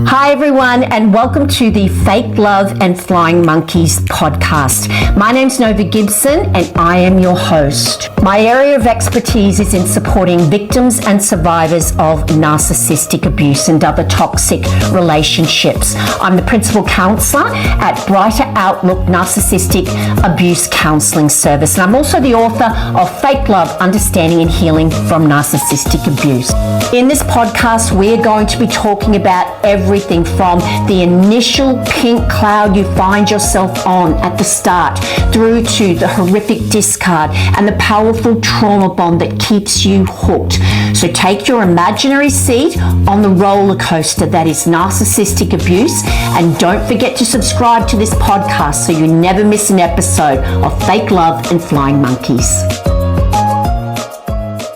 Hi everyone, and welcome to the Fake Love and Flying Monkeys podcast. My name's Nova Gibson and I am your host. My area of expertise is in supporting victims and survivors of narcissistic abuse and other toxic relationships. I'm the principal counsellor at Brighter Outlook Narcissistic Abuse Counselling Service, and I'm also the author of Fake Love, Understanding and Healing from Narcissistic Abuse. In this podcast, we're going to be talking about everything from the initial pink cloud you find yourself on at the start through to the horrific discard and the powerful trauma bond that keeps you hooked. So take your imaginary seat on the roller coaster that is narcissistic abuse, and don't forget to subscribe to this podcast so you never miss an episode of Fake Love and Flying Monkeys.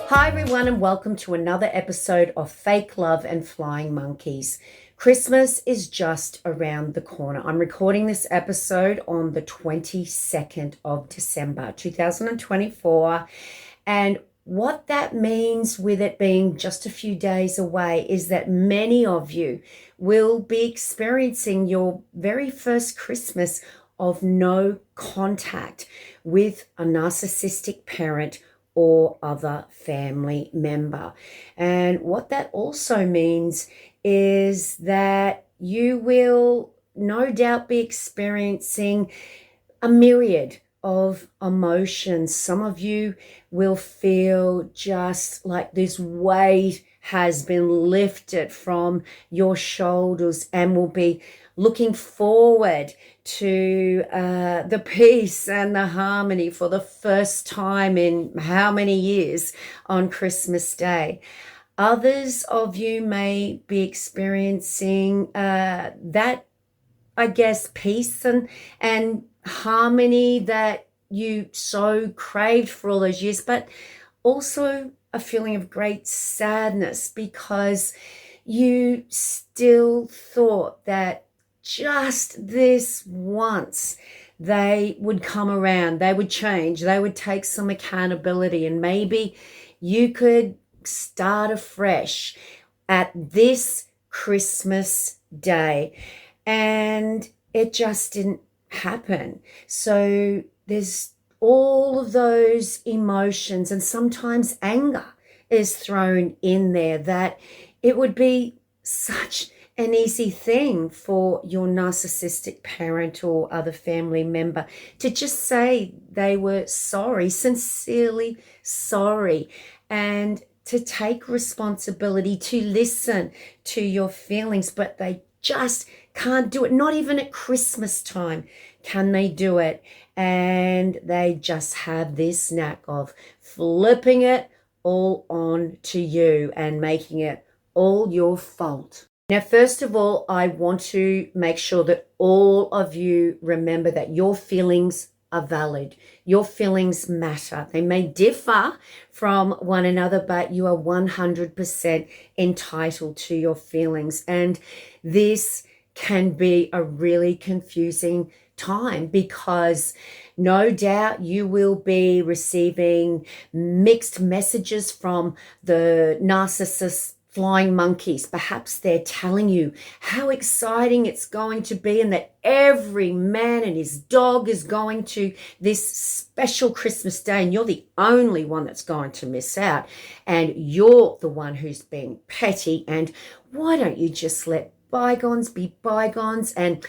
Hi everyone, and welcome to another episode of Fake Love and Flying Monkeys. Christmas is just around the corner. I'm recording this episode on the 22nd of December, 2024. And what that means with it being just a few days away is that many of you will be experiencing your very first Christmas of no contact with a narcissistic parent or other family member. And what that also means is that you will no doubt be experiencing a myriad of emotions. Some of you will feel just like this weight has been lifted from your shoulders and will be looking forward to the peace and the harmony for the first time in how many years on Christmas Day. Others of you may be experiencing that, I guess, peace and harmony that you so craved for all those years, but also a feeling of great sadness because you still thought that just this once they would come around, they would change, they would take some accountability, and maybe you could start afresh at this Christmas Day. And it just didn't happen. So there's all of those emotions, and sometimes anger is thrown in there, that it would be such an easy thing for your narcissistic parent or other family member to just say they were sorry, sincerely sorry, and to take responsibility, to listen to your feelings, but they just can't do it. Not even at Christmas time can they do it. And they just have this knack of flipping it all on to you and making it all your fault. Now, first of all, I want to make sure that all of you remember that your feelings are valid. Your feelings matter. They may differ from one another, but you are 100% entitled to your feelings. And this can be a really confusing time because no doubt you will be receiving mixed messages from the narcissist flying monkeys. Perhaps they're telling you how exciting it's going to be and that every man and his dog is going to this special Christmas Day and you're the only one that's going to miss out, and you're the one who's being petty, and why don't you just let bygones be bygones? And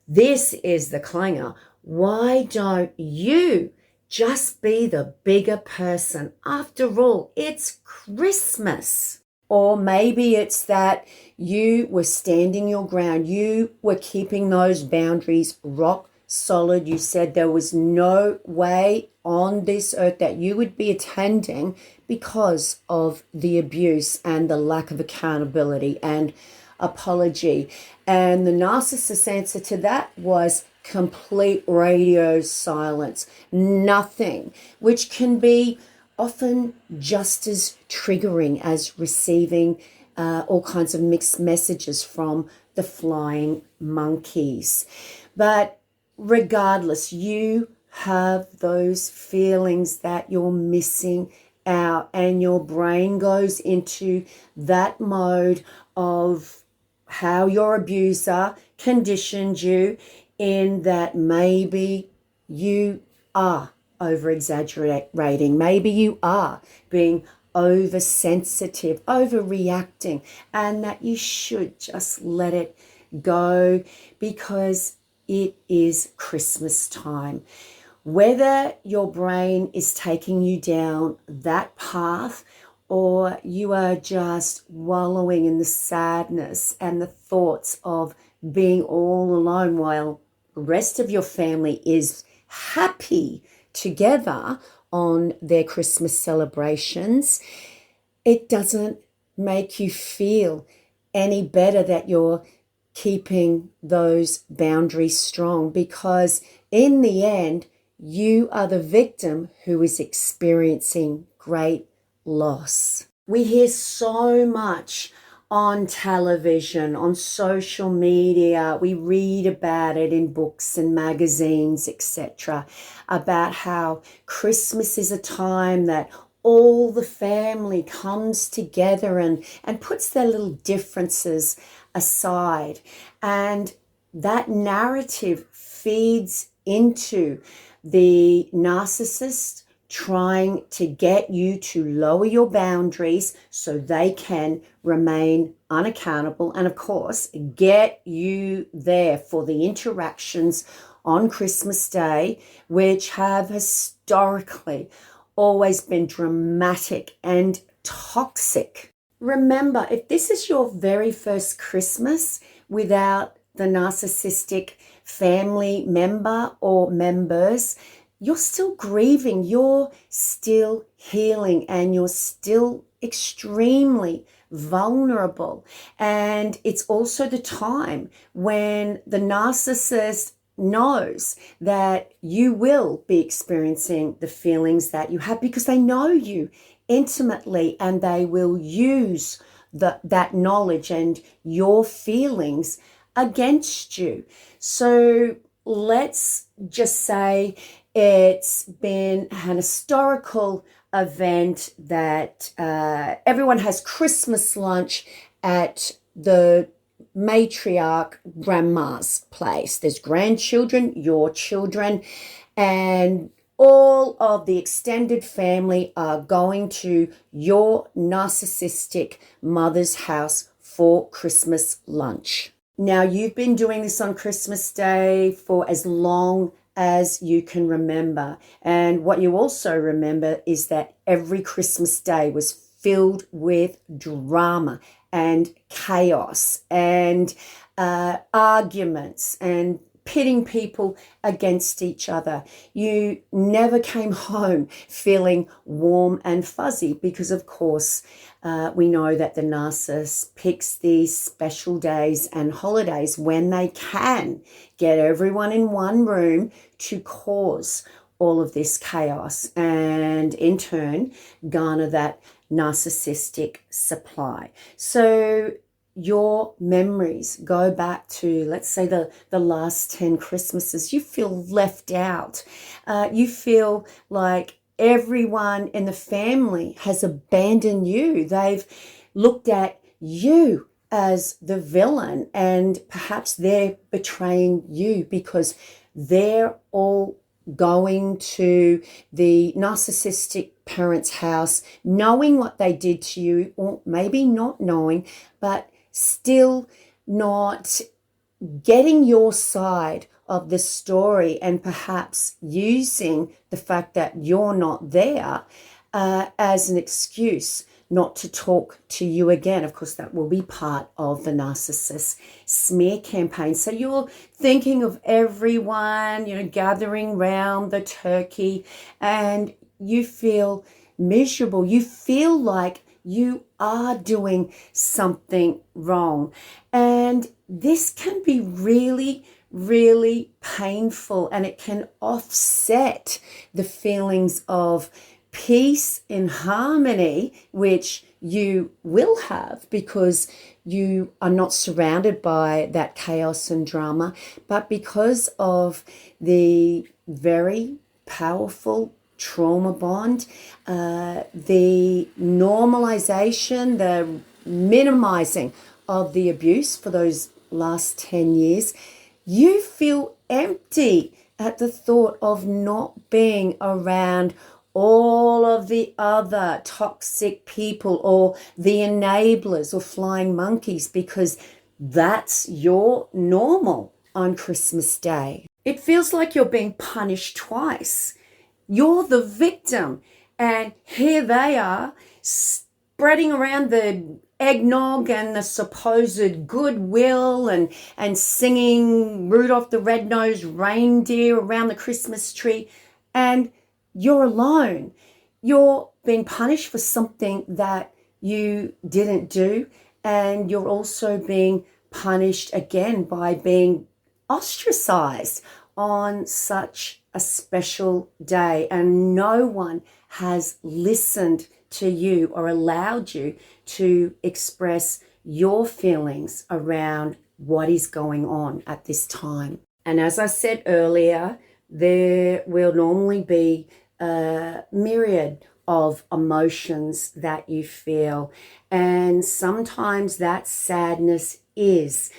this is the clanger. Why don't you just be the bigger person? After all, it's Christmas. Or maybe it's that you were standing your ground. You were keeping those boundaries rock solid. You said there was no way on this earth that you would be attending because of the abuse and the lack of accountability and apology. And the narcissist's answer to that was complete radio silence. Nothing, which can be often just as triggering as receiving all kinds of mixed messages from the flying monkeys. But regardless, you have those feelings that you're missing out, and your brain goes into that mode of how your abuser conditioned you in that maybe you are over exaggerating, maybe you are being oversensitive, overreacting, and that you should just let it go because it is Christmas time. Whether your brain is taking you down that path or you are just wallowing in the sadness and the thoughts of being all alone while the rest of your family is happy together on their Christmas celebrations, it doesn't make you feel any better that you're keeping those boundaries strong, because in the end, you are the victim who is experiencing great loss. We hear so much on television, on social media, we read about it in books and magazines, etc., about how Christmas is a time that all the family comes together and puts their little differences aside. And that narrative feeds into the narcissist trying to get you to lower your boundaries so they can remain unaccountable and, of course, get you there for the interactions on Christmas Day, which have historically always been dramatic and toxic. Remember, if this is your very first Christmas without the narcissistic family member or members, you're still grieving, you're still healing, and you're still extremely vulnerable. And it's also the time when the narcissist knows that you will be experiencing the feelings that you have because they know you intimately, and they will use that knowledge and your feelings against you. So let's just say it's been an historical event that everyone has Christmas lunch at the matriarch grandma's place. There's grandchildren, your children, and all of the extended family are going to your narcissistic mother's house for Christmas lunch. Now, you've been doing this on Christmas Day for as long as you can remember. And what you also remember is that every Christmas Day was filled with drama and chaos and arguments and pitting people against each other. You never came home feeling warm and fuzzy because, of course, we know that the narcissist picks these special days and holidays when they can get everyone in one room to cause all of this chaos and, in turn, garner that narcissistic supply. So your memories go back to, let's say, the last 10 Christmases. You feel left out. You feel like everyone in the family has abandoned you. They've looked at you as the villain, and perhaps they're betraying you because they're all going to the narcissistic parent's house, knowing what they did to you, or maybe not knowing, but still not getting your side of the story, and perhaps using the fact that you're not there as an excuse not to talk to you again. Of course, that will be part of the narcissist smear campaign. So you're thinking of everyone, gathering round the turkey, and you feel miserable. You feel like you are doing something wrong. And this can be really, really painful, and it can offset the feelings of peace and harmony, which you will have because you are not surrounded by that chaos and drama, but because of the very powerful trauma bond, the normalization, the minimizing of the abuse for those last 10 years, you feel empty at the thought of not being around all of the other toxic people or the enablers or flying monkeys, because that's your normal on Christmas Day. It feels like you're being punished twice. You're the victim, and here they are spreading around the eggnog and the supposed goodwill and singing Rudolph the Red-Nosed Reindeer around the Christmas tree, and you're alone. You're being punished for something that you didn't do, and you're also being punished again by being ostracized on such a special day, and no one has listened to you or allowed you to express your feelings around what is going on at this time. And as I said earlier, there will normally be a myriad of emotions that you feel, and sometimes that sadness is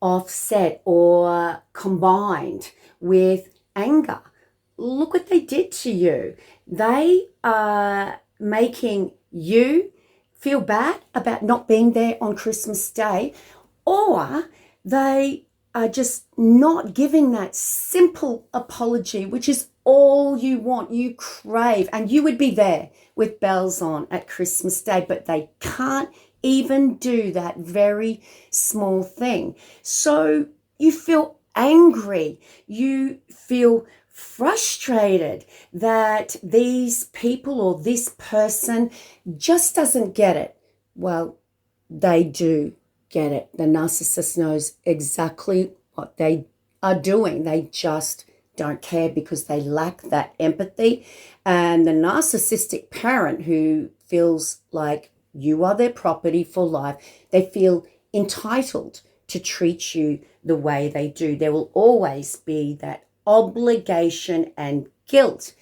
offset or combined with anger. Look what they did to you. They are making you feel bad about not being there on Christmas Day, or they are just not giving that simple apology, which is all you want, you crave, and you would be there with bells on at Christmas Day, but they can't even do that very small thing. So you feel angry, you feel frustrated that these people or this person just doesn't get it. Well, they do get it. The narcissist knows exactly what they are doing. They just don't care because they lack that empathy. And the narcissistic parent who feels like you are their property for life, they feel entitled to treat you the way they do. There will always be that obligation and guilt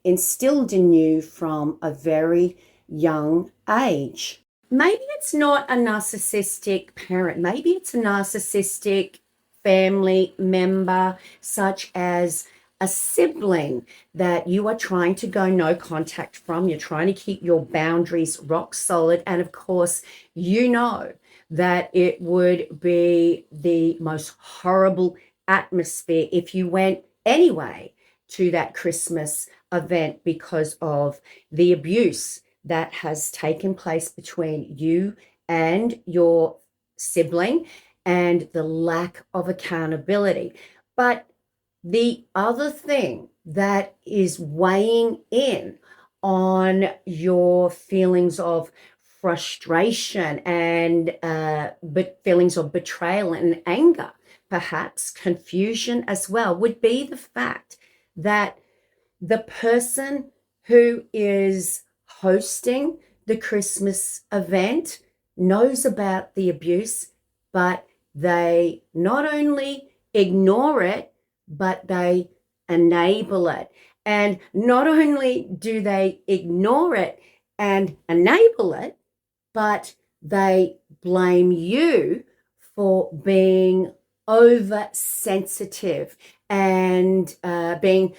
instilled in you from a very young age. Maybe it's not a narcissistic parent. Maybe it's a narcissistic family member, such as a sibling that you are trying to go no contact from. You're trying to keep your boundaries rock solid. And of course, you know that it would be the most horrible atmosphere if you went anyway to that Christmas event because of the abuse that has taken place between you and your sibling and the lack of accountability. But the other thing that is weighing in on your feelings of frustration and feelings of betrayal and anger, perhaps confusion as well, would be the fact that the person who is hosting the Christmas event knows about the abuse, but they not only ignore it, but they enable it. And not only do they ignore it and enable it, but they blame you for being oversensitive and being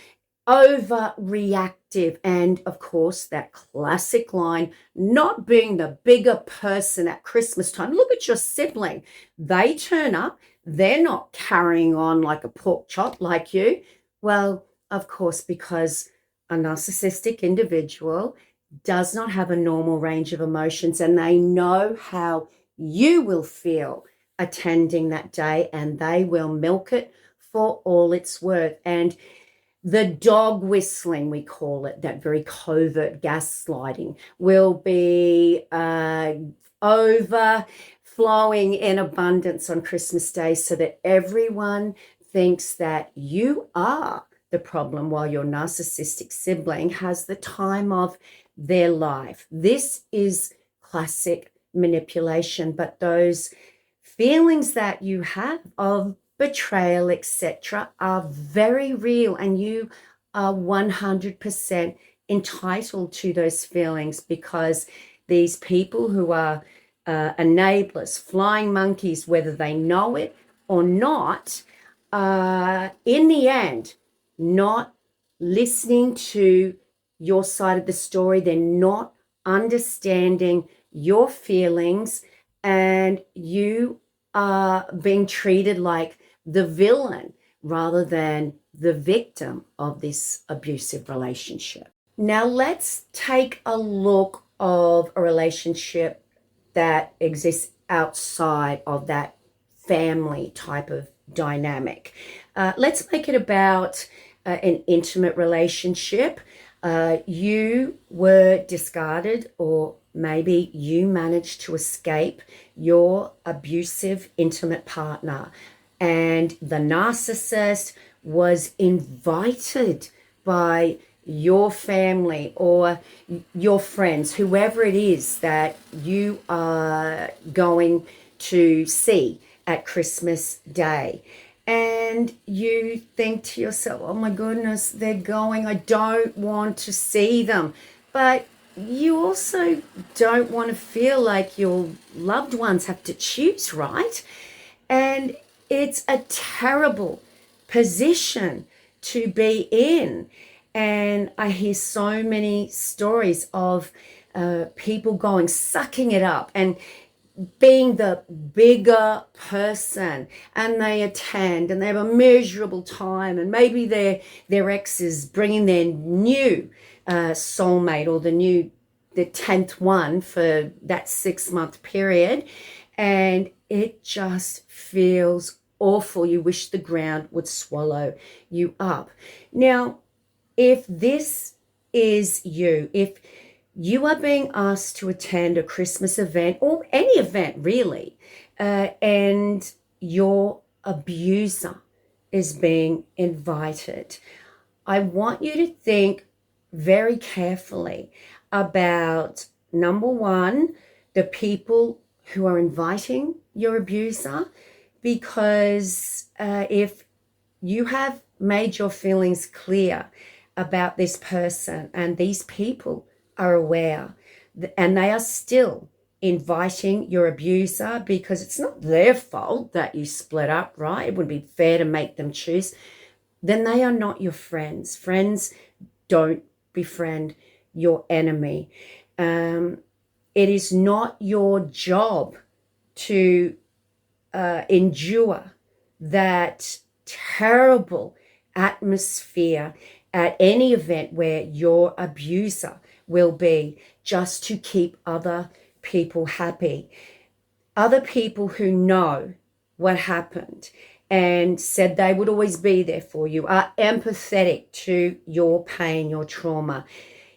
overreactive. And of course, that classic line, not being the bigger person at Christmas time. Look at your sibling. They turn up. They're not carrying on like a pork chop like you. Well, of course, because a narcissistic individual does not have a normal range of emotions, and they know how you will feel attending that day, and they will milk it for all it's worth. And the dog whistling, we call it, that very covert gaslighting, will be overflowing in abundance on Christmas Day, so that everyone thinks that you are the problem while your narcissistic sibling has the time of their life. This is classic manipulation, but those feelings that you have of betrayal, etc., are very real, and you are 100% entitled to those feelings, because these people who are enablers, flying monkeys, whether they know it or not, in the end, not listening to your side of the story. They're not understanding your feelings, and you are being treated like the villain rather than the victim of this abusive relationship. Now let's take a look of a relationship that exists outside of that family type of dynamic. Let's make it about an intimate relationship. You were discarded, or maybe you managed to escape your abusive intimate partner, and the narcissist was invited by your family or your friends, whoever it is that you are going to see at Christmas Day. And you think to yourself, oh my goodness, they're going, I don't want to see them. But you also don't want to feel like your loved ones have to choose, right? And it's a terrible position to be in. And I hear so many stories of people going, sucking it up and being the bigger person, and they attend and they have a miserable time, and maybe their ex is bringing their new soulmate, or the 10th one for that 6-month period, and it just feels awful. You wish the ground would swallow you up. Now, if this is you, if you are being asked to attend a Christmas event, or any event really, and your abuser is being invited, I want you to think very carefully about, number one, the people who are inviting your abuser, because if you have made your feelings clear about this person, and these people are aware, and they are still inviting your abuser, because it's not their fault that you split up, right? It would be fair to make them choose. Then they are not your friends. Friends don't befriend your enemy. It is not your job to endure that terrible atmosphere at any event where your abuser will be, just to keep other people happy. Other people who know what happened and said they would always be there for you, are empathetic to your pain, your trauma.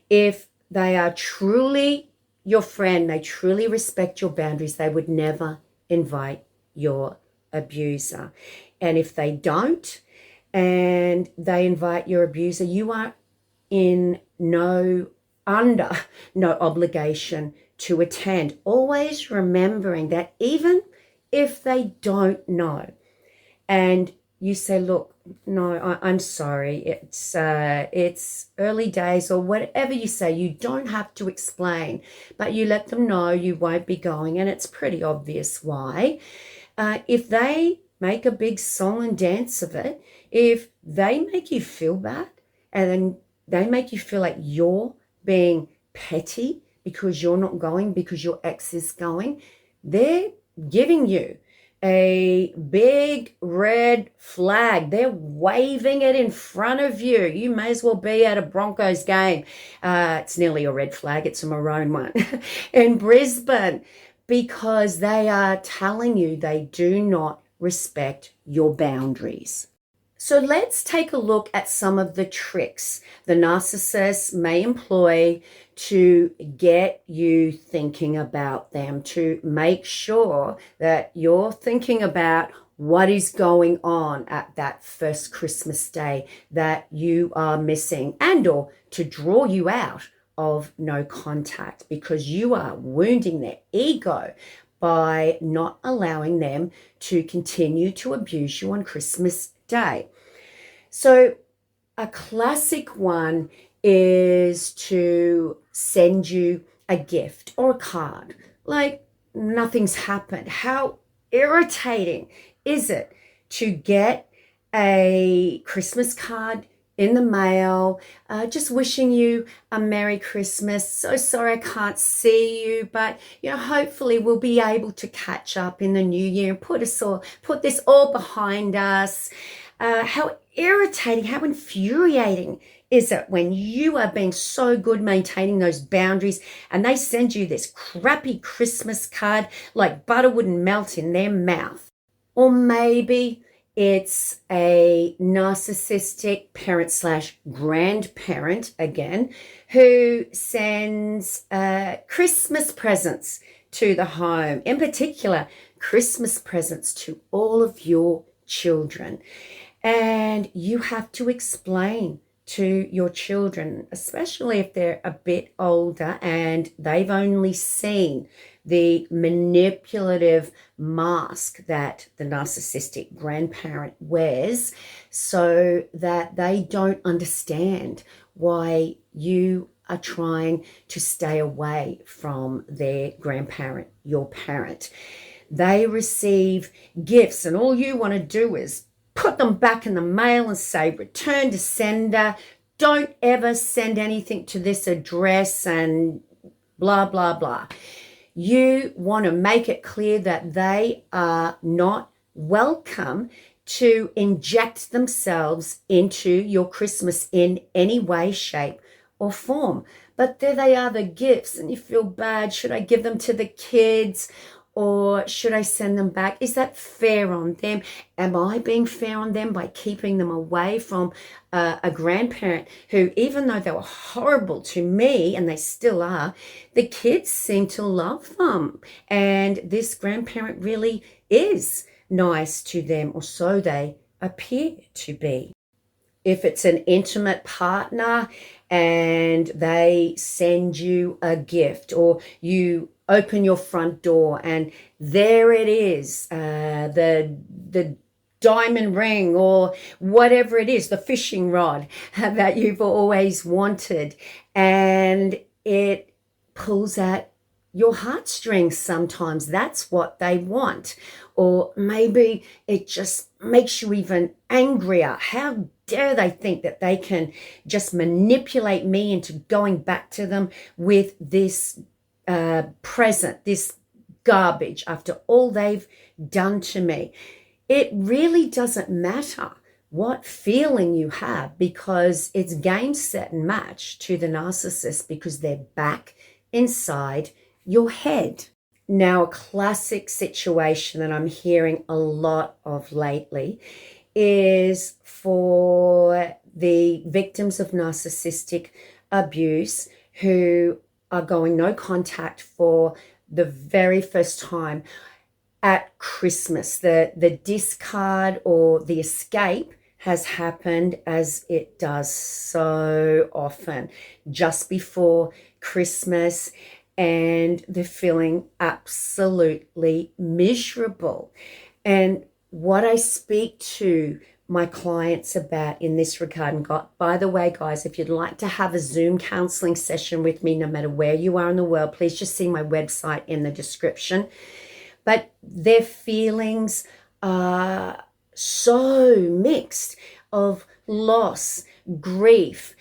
If they are truly your friend, they truly respect your boundaries, they would never invite your abuser. And if they don't, and they invite your abuser, you are under no obligation to attend. Always remembering that even if they don't know, and you say, look, no, I'm sorry, it's early days, or whatever you say, you don't have to explain, but you let them know you won't be going, and it's pretty obvious why. If they make a big song and dance of it, if they make you feel bad, and then they make you feel like you're being petty because you're not going, because your ex is going, they're giving you a big red flag. They're waving it in front of you. You may as well be at a Broncos game. It's nearly a red flag. It's a maroon one in Brisbane, because they are telling you they do not respect your boundaries. So let's take a look at some of the tricks the narcissist may employ to get you thinking about them, to make sure that you're thinking about what is going on at that first Christmas Day that you are missing, and or to draw you out of no contact, because you are wounding their ego by not allowing them to continue to abuse you on Christmas Day. So a classic one is to send you a gift or a card. Like, nothing's happened. How irritating is it to get a Christmas card in the mail, just wishing you a Merry Christmas. So sorry I can't see you, but hopefully we'll be able to catch up in the new year and put this all behind us. How irritating, how infuriating is it when you are being so good maintaining those boundaries and they send you this crappy Christmas card like butter wouldn't melt in their mouth? Or maybe it's a narcissistic parent/grandparent again who sends Christmas presents to the home, in particular, Christmas presents to all of your children. And you have to explain to your children, especially if they're a bit older and they've only seen the manipulative mask that the narcissistic grandparent wears, so that they don't understand why you are trying to stay away from their grandparent, your parent. They receive gifts and all you want to do is put them back in the mail and say, return to sender. Don't ever send anything to this address and blah, blah, blah. You want to make it clear that they are not welcome to inject themselves into your Christmas in any way, shape, or form. But there they are, the gifts, and you feel bad. Should I give them to the kids? Or should I send them back? Is that fair on them? Am I being fair on them by keeping them away from a grandparent who, even though they were horrible to me, and they still are, the kids seem to love them. And this grandparent really is nice to them, or so they appear to be. If it's an intimate partner and they send you a gift, or you open your front door and there it is, the diamond ring or whatever it is, the fishing rod that you've always wanted, and it pulls at your heartstrings sometimes. That's what they want. Or maybe it just makes you even angrier. How dare they think that they can just manipulate me into going back to them with this present, this garbage, after all they've done to me. It really doesn't matter what feeling you have, because it's game, set, and match to the narcissist, because they're back inside your head. Now, a classic situation that I'm hearing a lot of lately is for the victims of narcissistic abuse who are going no contact for the very first time at Christmas. The discard or the escape has happened, as it does so often, just before Christmas, and they're feeling absolutely miserable. And what I speak to my clients about in this regard, and by the way, guys, if you'd like to have a Zoom counseling session with me, no matter where you are in the world, please just see my website in the description. But their feelings are so mixed of loss, grief,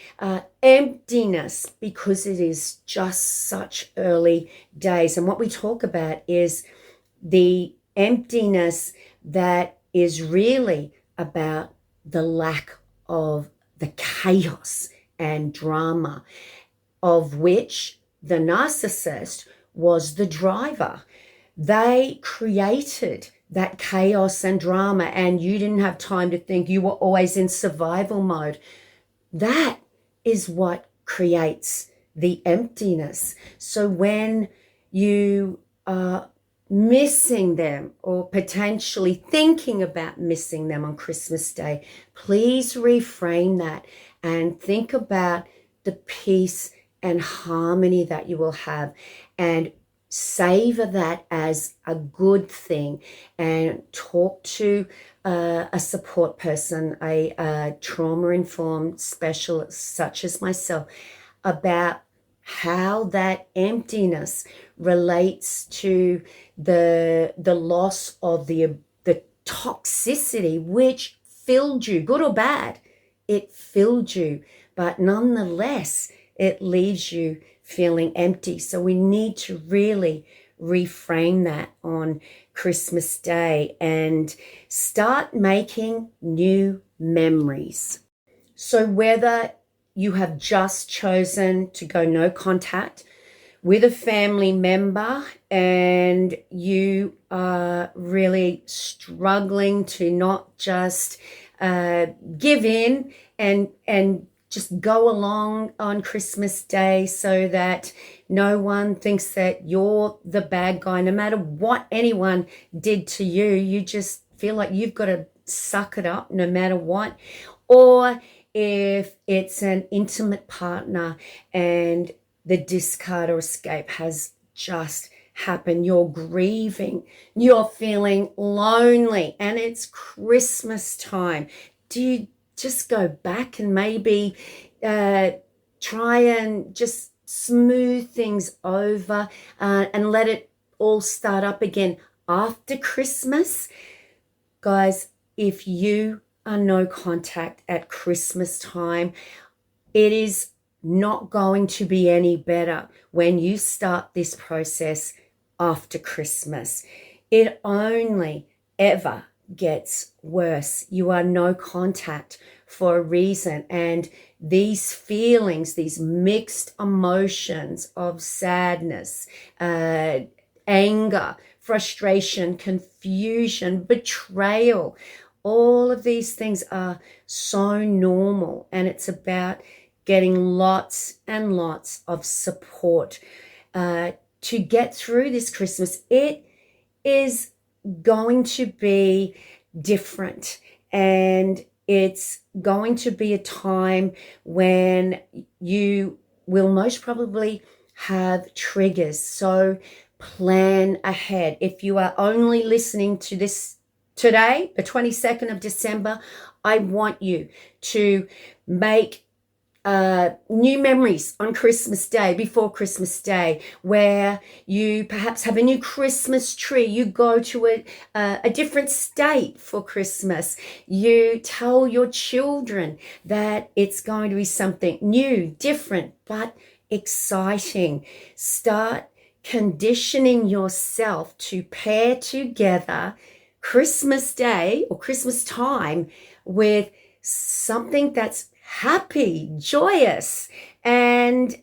emptiness, because it is just such early days. And what we talk about is the emptiness that is really about the lack of the chaos and drama, of which the narcissist was the driver. They created that chaos and drama, and you didn't have time to think. You were always in survival mode. That is what creates the emptiness. So when you are missing them, or potentially thinking about missing them on Christmas Day, please reframe that and think about the peace and harmony that you will have, and savor that as a good thing, and talk to a support person, a trauma-informed specialist such as myself, about how that emptiness relates to the loss of the toxicity which filled you, good or bad. It filled you, but nonetheless, it leaves you feeling empty. So we need to really reframe that on Christmas Day and start making new memories. So whether you have just chosen to go no contact with a family member and you are really struggling to not just give in and just go along on Christmas Day so that no one thinks that you're the bad guy. No matter what anyone did to you, you just feel like you've got to suck it up no matter what. Or if it's an intimate partner and the discard or escape has just happened, you're grieving, you're feeling lonely, and it's Christmas time. Do you just go back and maybe try and just smooth things over and let it all start up again after Christmas? Guys, if you are no contact at Christmas time, it is not going to be any better when you start this process after Christmas. It only ever gets worse. You are no contact for a reason, and these feelings, these mixed emotions of sadness, anger, frustration, confusion, betrayal, all of these things are so normal, and it's about getting lots and lots of support to get through this Christmas. It is going to be different, and it's going to be a time when you will most probably have triggers. So plan ahead. If you are only listening to this today, the 22nd of December, I want you to make new memories on Christmas Day, before Christmas Day, where you perhaps have a new Christmas tree. You go to a different state for Christmas. You tell your children that it's going to be something new, different, but exciting. Start conditioning yourself to pair together Christmas Day or Christmas time with something that's happy, joyous, and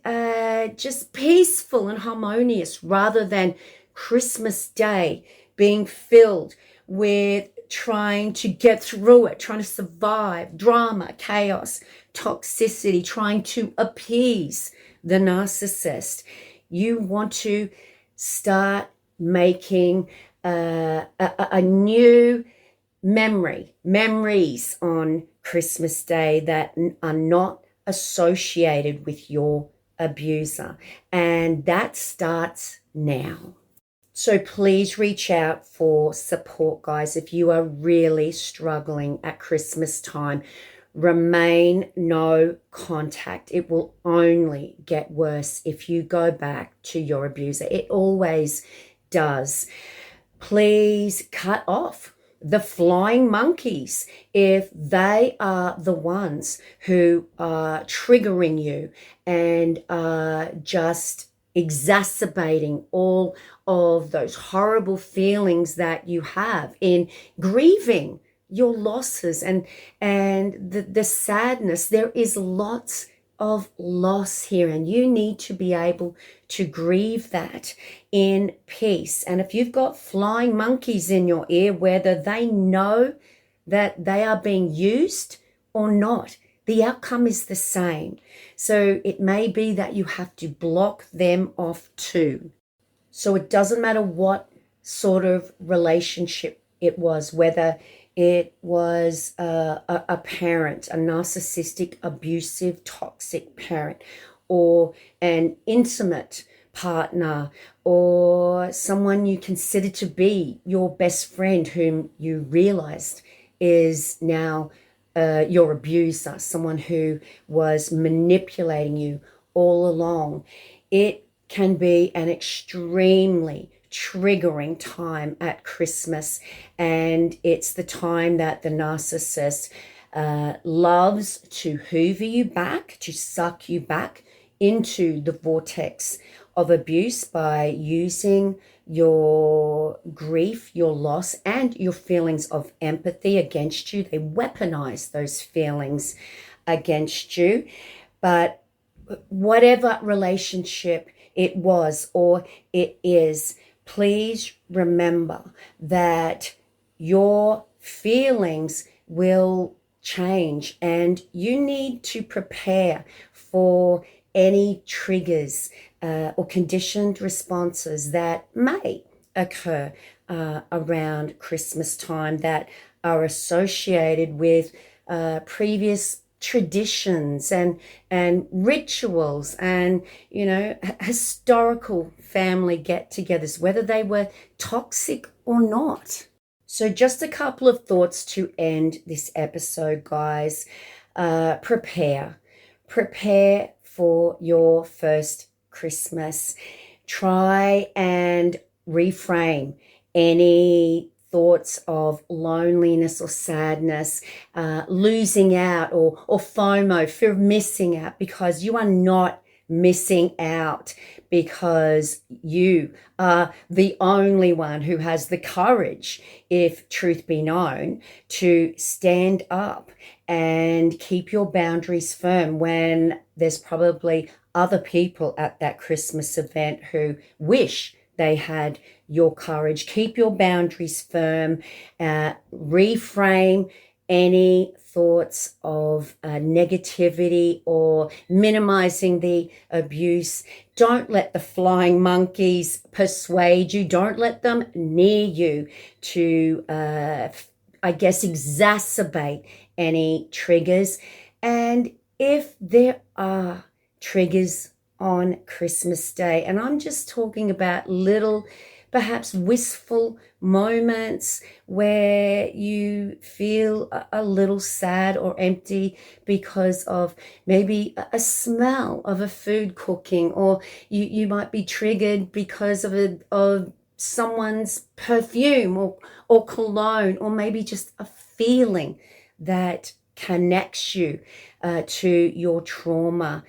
just peaceful and harmonious, rather than Christmas Day being filled with trying to get through it, trying to survive, drama, chaos, toxicity, trying to appease the narcissist. You want to start making a new memories on Christmas Day that are not associated with your abuser. And that starts now. So please reach out for support, guys. If you are really struggling at Christmas time, remain no contact. It will only get worse if you go back to your abuser. It always does. Please cut off the flying monkeys if they are the ones who are triggering you and are just exacerbating all of those horrible feelings that you have in grieving your losses and the sadness. There is lots of loss here, and you need to be able to grieve that in peace. And if you've got flying monkeys in your ear, whether they know that they are being used or not, the outcome is the same. So it may be that you have to block them off too. So it doesn't matter what sort of relationship it was, whether it was a parent, a narcissistic, abusive, toxic parent, or an intimate partner, or someone you consider to be your best friend whom you realized is now your abuser, someone who was manipulating you all along. It can be an extremely triggering time at Christmas, and it's the time that the narcissist loves to hoover you back, to suck you back into the vortex of abuse by using your grief, your loss, and your feelings of empathy against you. They weaponize those feelings against you. But whatever relationship it was or it is, please remember that your feelings will change, and you need to prepare for any triggers or conditioned responses that may occur around Christmas time that are associated with previous traditions and rituals and historical family get-togethers, whether they were toxic or not. So just a couple of thoughts to end this episode, guys. Prepare for your first Christmas. Try and reframe any thoughts of loneliness or sadness, losing out or FOMO, fear of missing out, because you are not missing out, because you are the only one who has the courage, if truth be known, to stand up and keep your boundaries firm when there's probably other people at that Christmas event who wish they had your courage. Keep your boundaries firm. Reframe any thoughts of negativity or minimizing the abuse. Don't let the flying monkeys persuade you. Don't let them near you to, exacerbate any triggers. And if there are triggers on Christmas Day, and I'm just talking about little, perhaps wistful moments where you feel a little sad or empty because of maybe a smell of a food cooking, or you might be triggered because of someone's perfume or cologne, or maybe just a feeling that connects you to your trauma.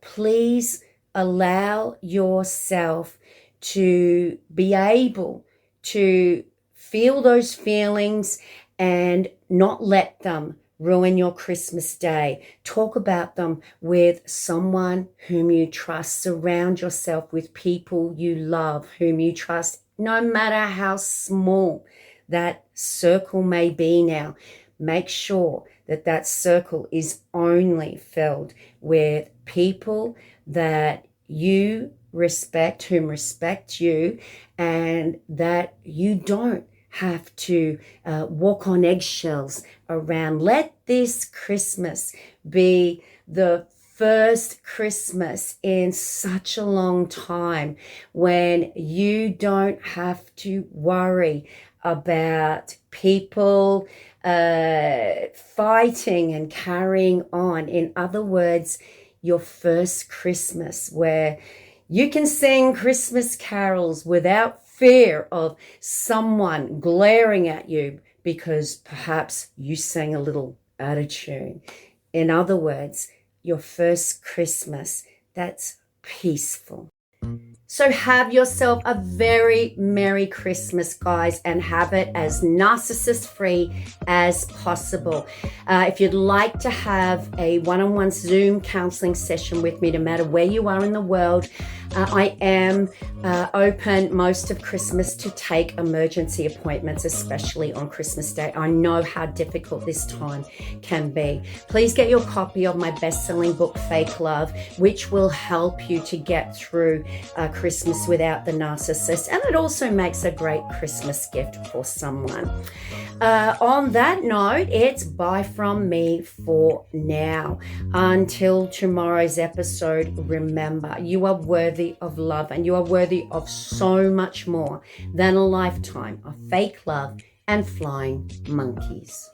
Please allow yourself to be able to feel those feelings and not let them ruin your Christmas Day. Talk about them with someone whom you trust. Surround yourself with people you love, whom you trust, no matter how small that circle may be now. Make sure that that circle is only filled with people that you respect, whom respect you, and that you don't have to walk on eggshells around. Let this Christmas be the first Christmas in such a long time when you don't have to worry about people fighting and carrying on. In other words, your first Christmas where you can sing Christmas carols without fear of someone glaring at you because perhaps you sang a little out of tune. In other words, your first Christmas that's peaceful. So have yourself a very Merry Christmas, guys, and have it as narcissist-free as possible. If you'd like to have a one-on-one Zoom counseling session with me, no matter where you are in the world, I am open most of Christmas to take emergency appointments, especially on Christmas Day. I know how difficult this time can be. Please get your copy of my best-selling book, Fake Love, which will help you to get through Christmas without the narcissist. And it also makes a great Christmas gift for someone. On that note, it's bye from me for now. Until tomorrow's episode, remember, you are worthy of love, and you are worthy of so much more than a lifetime of fake love and flying monkeys.